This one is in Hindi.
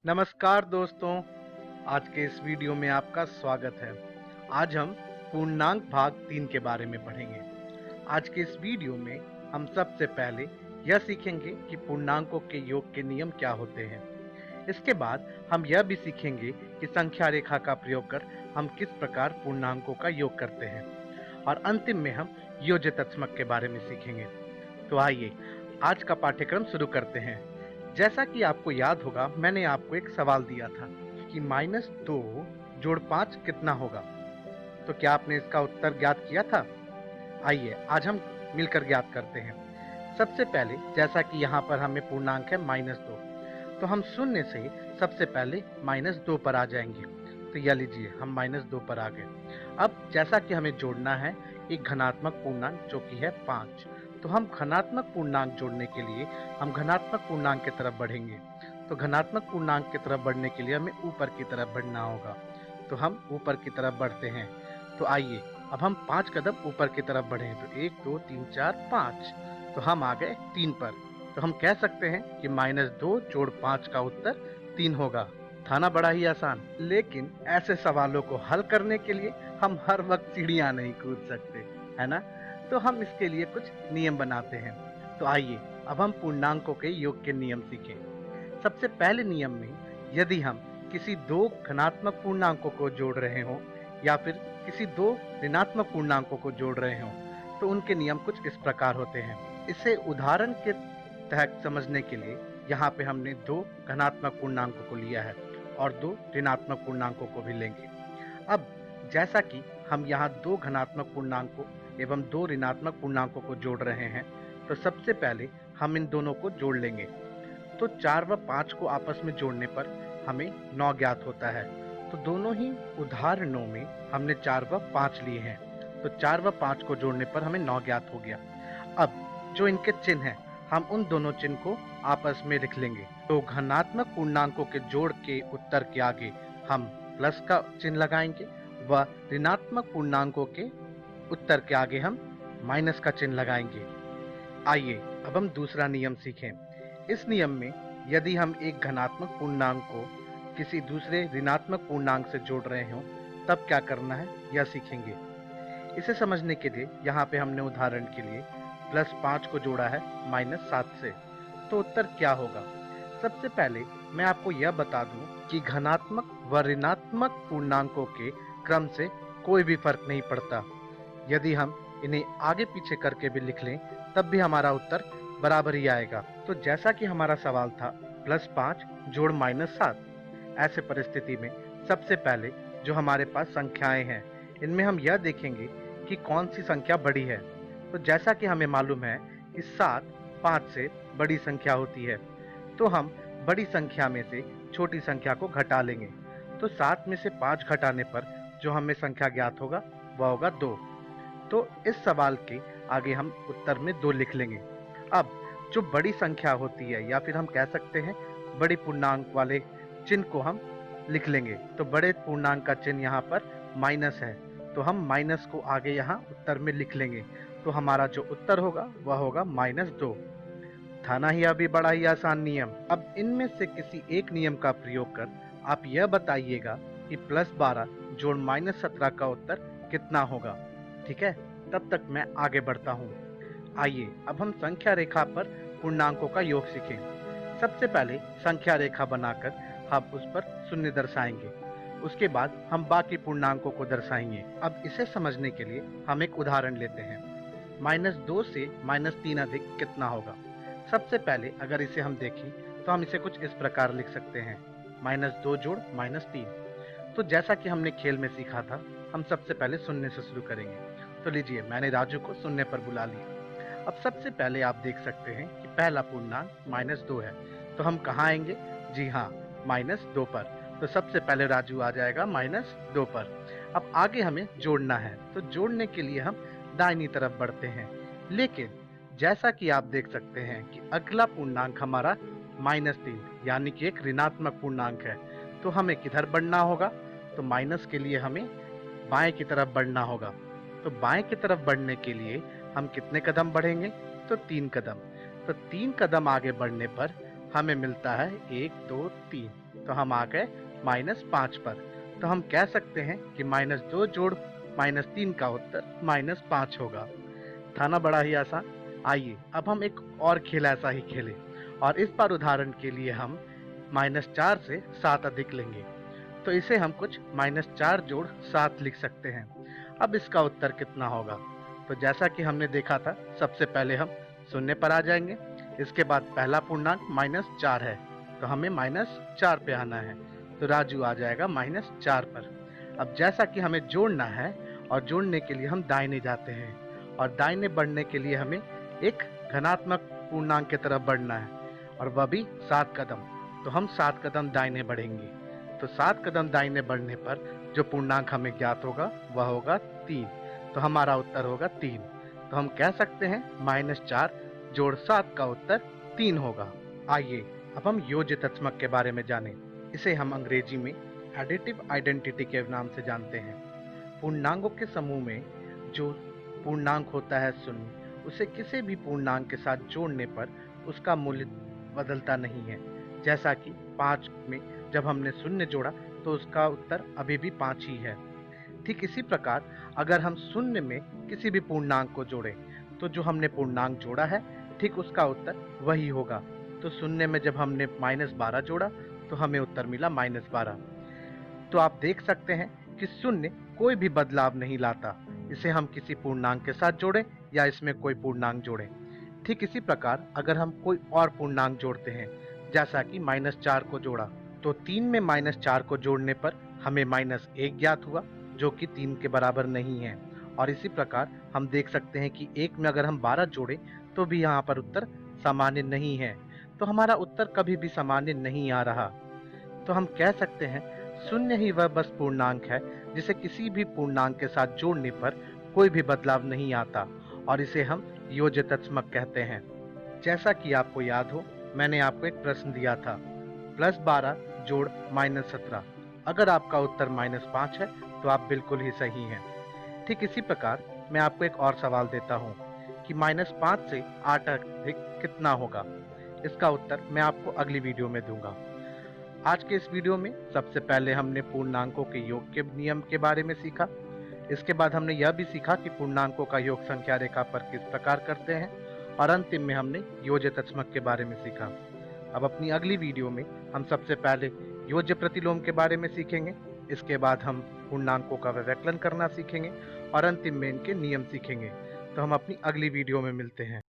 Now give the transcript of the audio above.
नमस्कार दोस्तों, आज के इस वीडियो में आपका स्वागत है। आज हम पूर्णांक भाग 3 के बारे में पढ़ेंगे। आज के इस वीडियो में हम सबसे पहले यह सीखेंगे कि पूर्णांकों के योग के नियम क्या होते हैं। इसके बाद हम यह भी सीखेंगे कि संख्या रेखा का प्रयोग कर हम किस प्रकार पूर्णांकों का योग करते हैं और अंतिम में हम योजकात्मक के बारे में सीखेंगे। तो आइए आज का पाठ्यक्रम शुरू करते हैं। जैसा कि आपको याद होगा, मैंने आपको एक सवाल दिया था कि -2 जोड़ 5 कितना होगा। तो क्या आपने इसका उत्तर ज्ञात किया था? आइए आज हम मिलकर ज्ञात करते हैं। सबसे पहले जैसा कि यहाँ पर हमें पूर्णांक है -2, तो हम शून्य से सबसे पहले -2 पर आ जाएंगे। तो यह लीजिए, हम -2 पर आ गए। अब जैसा कि हमें जोड़ना है एक धनात्मक पूर्णांक जो कि है 5, तो हम धनात्मक पूर्णांक जोड़ने के लिए हम धनात्मक पूर्णांक की तरफ बढ़ेंगे। तो धनात्मक पूर्णांक की तरफ बढ़ने के लिए हमें ऊपर की तरफ बढ़ना होगा। तो हम ऊपर की तरफ बढ़ते हैं। तो आइए अब हम 5 कदम ऊपर की तरफ बढ़े। तो 1 2 3 4 5, तो हम आ गए 3 पर। तो हम कह सकते हैं कि -2 जोड़ 5 का उत्तर 3 होगा। था ना बड़ा ही आसान। लेकिन ऐसे सवालों को हल करने के लिए हम हर वक्त सीढ़ियां नहीं कूद सकते, है ना? तो हम इसके लिए कुछ नियम बनाते हैं। तो आइए अब हम पूर्णांकों के योग के नियम सीखें। सबसे पहले नियम में यदि हम किसी दो धनात्मक पूर्णांकों को जोड़ रहे हों या फिर किसी दो ऋणात्मक पूर्णांकों को जोड़ रहे हों, तो उनके नियम कुछ इस प्रकार होते हैं। इसे उदाहरण के तहत समझने के लिए यहाँ पे हमने दो धनात्मक पूर्णांकों को लिया है और दो ऋणात्मक पूर्णांकों को भी लेंगे। अब जैसा कि हम यहाँ दो धनात्मक पूर्णांकों एवं दो ऋणात्मक पूर्णांकों को जोड़ रहे हैं, तो सबसे पहले हम इन दोनों को जोड़ लेंगे। तो 4 व 5 को आपस में जोड़ने पर हमें 9 ज्ञात होता है। तो दोनों ही उदाहरणों में हमने 4 व 5 लिए हैं। तो 4 व 5 को जोड़ने पर हमें 9 ज्ञात हो गया। अब जो इनके चिन्ह हैं, हम उन दोनों चिन्ह को आपस में लिख लेंगे। तो धनात्मक पूर्णांकों के जोड़ के उत्तर के आगे हम प्लस का चिन्ह लगाएंगे व ऋणात्मक पूर्णांकों के उत्तर के आगे हम माइनस का चिन्ह लगाएंगे। आइए अब हम दूसरा नियम सीखें। इस नियम में यदि हम एक धनात्मक पूर्णांक को किसी दूसरे ऋणात्मक पूर्णांक से जोड़ रहे हों, तब क्या करना है यह सीखेंगे। इसे समझने के लिए यहाँ पे हमने उदाहरण के लिए +5 को जोड़ा है -7 से। तो उत्तर क्या होगा? सबसे पहले मैं आपको यह बता दूं कि धनात्मक व ऋणात्मक पूर्णांकों के क्रम से कोई भी फर्क नहीं पड़ता। यदि हम इन्हें आगे पीछे करके भी लिख लें, तब भी हमारा उत्तर बराबर ही आएगा। तो जैसा कि हमारा सवाल था +5 जोड़ -7, ऐसे परिस्थिति में सबसे पहले जो हमारे पास संख्याएं हैं, इनमें हम यह देखेंगे कि कौन सी संख्या बड़ी है। तो जैसा कि हमें मालूम है कि 7 5 से बड़ी संख्या होती है, तो हम बड़ी संख्या में से छोटी संख्या को घटा लेंगे। तो 7 में से 5 घटाने पर जो हमें संख्या ज्ञात होगा वह होगा 2। तो इस सवाल के आगे हम उत्तर में 2 लिख लेंगे। अब जो बड़ी संख्या होती है या फिर हम कह सकते हैं बड़ी पूर्णांक वाले चिन्ह को हम लिख लेंगे। तो बड़े पूर्णांक का चिन्ह यहाँ पर माइनस है, तो हम माइनस को आगे यहाँ उत्तर में लिख लेंगे। तो हमारा जो उत्तर होगा वह होगा -2। था ना ही अभी बड़ा ही आसान नियम। अब इनमें से किसी एक नियम का प्रयोग कर आप यह बताइएगा कि +12 जोड़ -17 का उत्तर कितना होगा। ठीक है, तब तक मैं आगे बढ़ता हूँ। आइए अब हम संख्या रेखा पर पूर्णांकों का योग सीखें। सबसे पहले संख्या रेखा बनाकर हम उस पर शून्य दर्शाएंगे। उसके बाद हम बाकी पूर्णांकों को दर्शाएंगे। अब इसे समझने के लिए हम एक उदाहरण लेते हैं। -2 से -3 अधिक कितना होगा? सबसे पहले अगर इसे हम देखें तो हम इसे कुछ इस प्रकार लिख सकते हैं, -2 जोड़ -3। तो जैसा कि हमने खेल में सीखा था, हम सबसे पहले शून्य से शुरू करेंगे। तो लीजिए, मैंने राजू को शून्य पर बुला लिया। अब सबसे पहले आप देख सकते हैं कि पहला पूर्णांक -2 है, तो हम कहाँ आएंगे? जी हाँ, -2 पर। तो सबसे पहले राजू आ जाएगा -2 पर। अब आगे हमें जोड़ना है, तो जोड़ने के लिए हम दाहिनी तरफ बढ़ते हैं। लेकिन जैसा कि आप देख सकते हैं कि अगला पूर्णांक हमारा -3 यानी कि एक ऋणात्मक पूर्णांक है, तो हमें किधर बढ़ना होगा? तो माइनस के लिए हमें बाएं की तरफ बढ़ना होगा। तो बाएं की तरफ बढ़ने के लिए हम कितने कदम बढ़ेंगे? तो 3 कदम। तो 3 कदम आगे बढ़ने पर हमें मिलता है 1 2 3। तो हम आ गए -5 पर। तो हम कह सकते हैं कि -2 जोड़ -3 का उत्तर -5 होगा। था ना बड़ा ही आसान। आइए अब हम एक और खेल ऐसा ही खेलें और इस बार उदाहरण के लिए हम -4 से 7 अधिक लेंगे। तो इसे हम कुछ -4 जोड़ 7 लिख सकते हैं। अब इसका उत्तर कितना होगा? तो जैसा कि हमने देखा था, सबसे पहले हम शून्य पर आ जाएंगे। इसके बाद पहला पूर्णांक -4 है, तो हमें -4 पे आना है। तो राजू आ जाएगा -4 पर। अब जैसा कि हमें जोड़ना है और जोड़ने के लिए हम दाहिने जाते हैं और दाहिने बढ़ने के लिए हमें एक धनात्मक पूर्णांक की तरफ बढ़ना है और वह भी 7 कदम। तो हम 7 कदम दाहिने बढ़ेंगे। तो 7 कदम दाहिने बढ़ने पर जो पूर्णांक हमें ज्ञात होगा वह होगा 3। तो हमारा उत्तर होगा 3। तो हम कह सकते हैं -4 जोड़ 7 का उत्तर 3 होगा। आइए अब हम योज्य तत्समक के बारे में जानें। इसे हम अंग्रेजी में एडिटिव आइडेंटिटी के नाम से जानते हैं। पूर्णांकों के समूह में जो पूर्णांक होता है शून्य, उसे किसी भी पूर्णांक के साथ जोड़ने पर उसका मूल्य बदलता नहीं है। जैसा कि 5 में जब हमने शून्य जोड़ा तो उसका उत्तर अभी भी 5 ही है। ठीक इसी प्रकार अगर हम शून्य में किसी भी पूर्णांक को जोड़ें तो जो हमने पूर्णांक जोड़ा है ठीक उसका उत्तर वही होगा। तो शून्य में जब हमने -12 जोड़ा तो हमें उत्तर मिला -12। तो आप देख सकते हैं कि शून्य कोई भी बदलाव नहीं लाता। इसे हम किसी पूर्णांक के साथ जोड़ें या इसमें कोई पूर्णांक जोड़ें। ठीक इसी प्रकार अगर हम कोई और पूर्णांक जोड़ते हैं, जैसा कि -4 को जोड़ा, तो 3 में -4 को जोड़ने पर हमें -1 ज्ञात हुआ, जो कि 3 के बराबर नहीं है। और इसी प्रकार हम देख सकते हैं कि 1 में अगर हम 12 जोड़ें तो भी यहाँ पर उत्तर सामान्य नहीं है। तो हमारा उत्तर कभी भी सामान्य नहीं आ रहा। तो हम कह सकते हैं शून्य ही वह बस पूर्णांक है जिसे किसी भी पूर्णांक के साथ जोड़ने पर कोई भी बदलाव नहीं आता और इसे हम योज्य तत्समक कहते हैं। जैसा कि आपको याद हो, मैंने आपको एक प्रश्न दिया था, +12 जोड़ -17। अगर आपका उत्तर -5 है तो आप बिल्कुल ही सही हैं। ठीक इसी प्रकार मैं आपको एक और सवाल देता हूँ कि -5 से 8 अधिक कितना होगा? इसका उत्तर मैं आपको अगली वीडियो में दूंगा। आज के इस वीडियो में सबसे पहले हमने पूर्णांकों के योग के नियम के बारे में सीखा। इसके बाद हमने यह भी सीखा कि पूर्णांकों का योग संख्या रेखा पर किस प्रकार करते हैं और अंतिम में हमने योज्य तत्समक के बारे में सीखा। अब अपनी अगली वीडियो में हम सबसे पहले योज्य प्रतिलोम के बारे में सीखेंगे। इसके बाद हम पूर्णांकों का व्यवकलन करना सीखेंगे और अंतिम में इनके नियम सीखेंगे। तो हम अपनी अगली वीडियो में मिलते हैं।